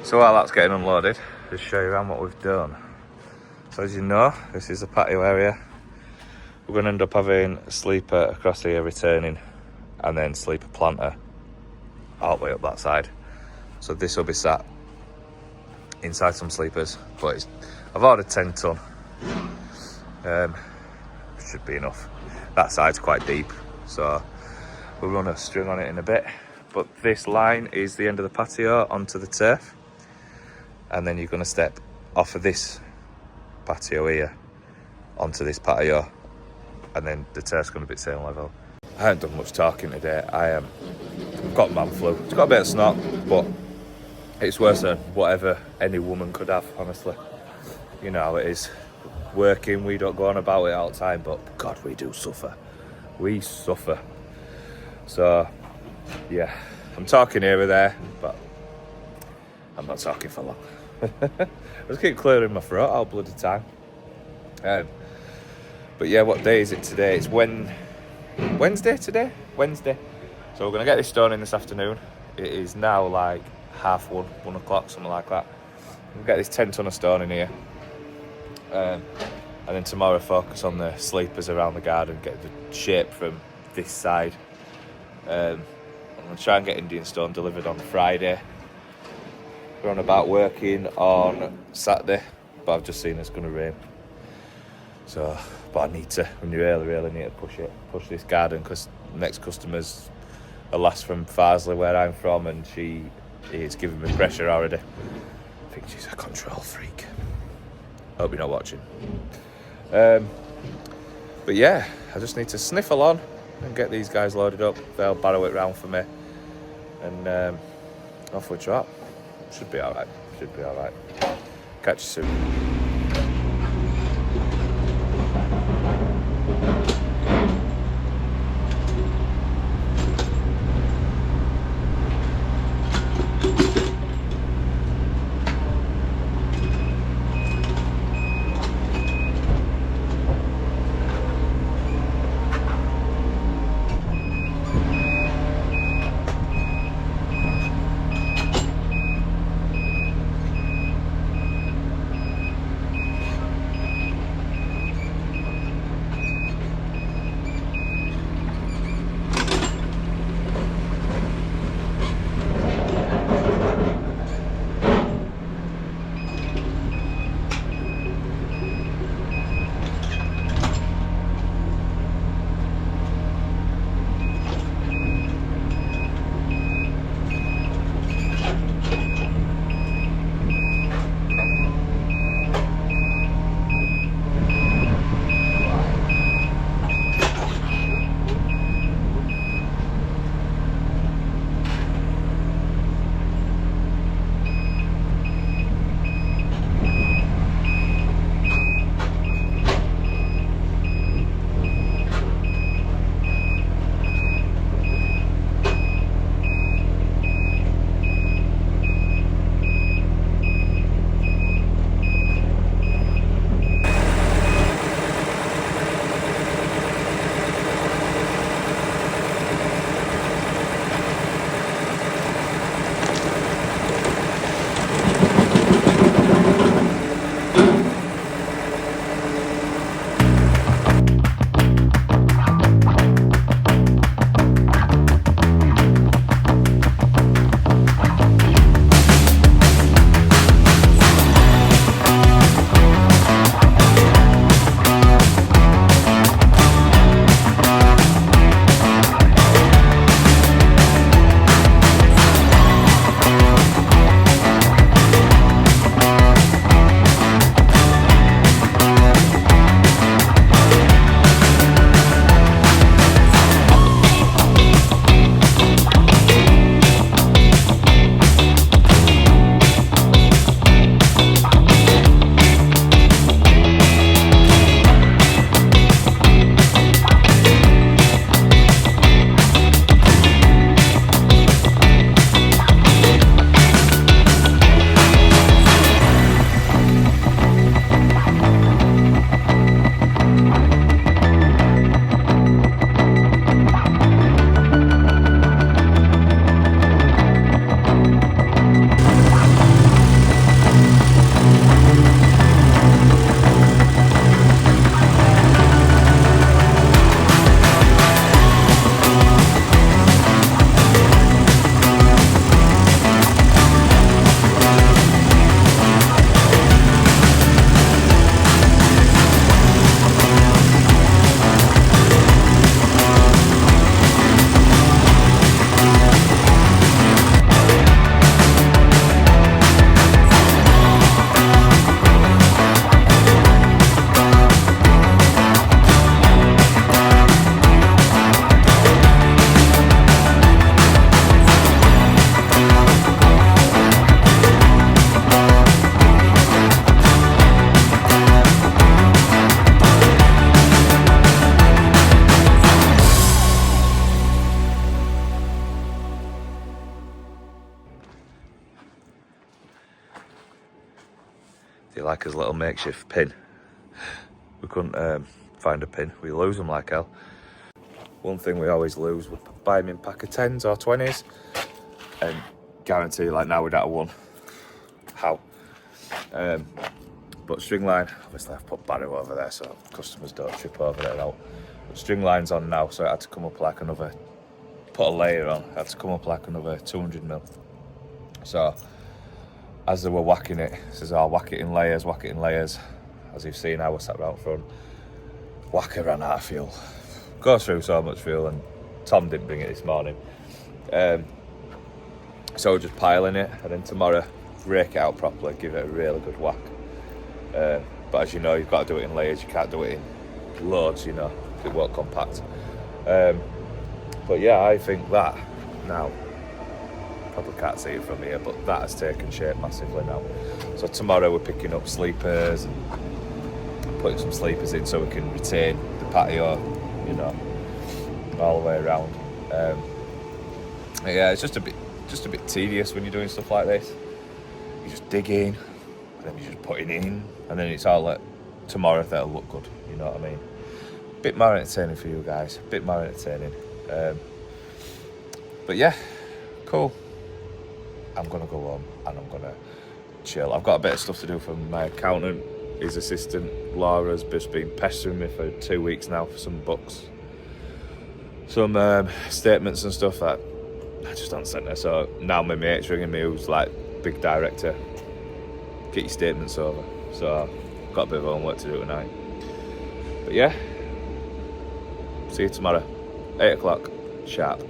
So while that's getting unloaded, just show you around what we've done. So as you know, this is the patio area. We're going to end up having a sleeper across here returning, and then sleeper planter all the way up that side. So this will be sat inside some sleepers, but I've ordered 10 ton. Should be enough. That side's quite deep, so we'll run a string on it in a bit. But this line is the end of the patio onto the turf, and then you're going to step off of this patio here onto this patio, and then the turf's going to be at same level. I haven't done much talking today. I've got man flu. It's got a bit of snot, but it's worse than whatever any woman could have, honestly. You know how it is. Working, we don't go on about it all the time, but God, we do suffer. We suffer. So, yeah, I'm talking here or there, but I'm not talking for long. I just keep clearing my throat all bloody time. But yeah, what day is it today? It's Wednesday today? Wednesday. So we're going to get this done in this afternoon. It is now like 1 o'clock, something like that. We'll get this 10 ton of stone in here. And then tomorrow focus on the sleepers around the garden, get the shape from this side. I'm going to try and get Indian stone delivered on Friday. We're on about working on Saturday, but I've just seen it's going to rain. So, but I need to, really need to push this garden, because next customer's a lass from Farsley, where I'm from, and she is giving me pressure already. I think she's a control freak. Hope you're not watching. But yeah, I just need to sniffle on and get these guys loaded up. They'll barrow it round for me, and off we trot. Should be alright. Catch you soon. like his little makeshift pin. We couldn't find a pin. We lose them like hell. One thing we always lose, we buy them in pack of 10s or 20s, and guarantee, like now we don't have one. How? But string line, obviously I've put barrier over there so customers don't trip over it out. But string line's on now, so it had to come up like another, put a layer on, it had to come up like another 200mm. So as they were whacking it, it says, oh, whack it in layers, whack it in layers. As you've seen, I was sat right front. Whacker ran out of fuel. Goes through so much fuel, and Tom didn't bring it this morning. So we're just piling it, and then tomorrow rake it out properly, give it a really good whack. But as you know, you've got to do it in layers, you can't do it in loads, you know, it won't compact. But yeah, I think that now, probably can't see it from here, but that has taken shape massively now. So tomorrow we're picking up sleepers and putting some sleepers in so we can retain the patio, you know, all the way around. Yeah, it's just a bit tedious when you're doing stuff like this. You just dig in, and then you just put it in, and then it's all like tomorrow that'll look good. You know what I mean? Bit more entertaining for you guys. Bit more entertaining. But yeah, cool. I'm gonna go home and I'm gonna chill. I've got a bit of stuff to do for my accountant. His assistant Laura's just been pestering me for 2 weeks now for some books, some statements and stuff that I just haven't sent her. So now my mate's ringing me, who's like big director. Get your statements over. So I've got a bit of homework to do tonight. But yeah, see you tomorrow, 8 o'clock sharp.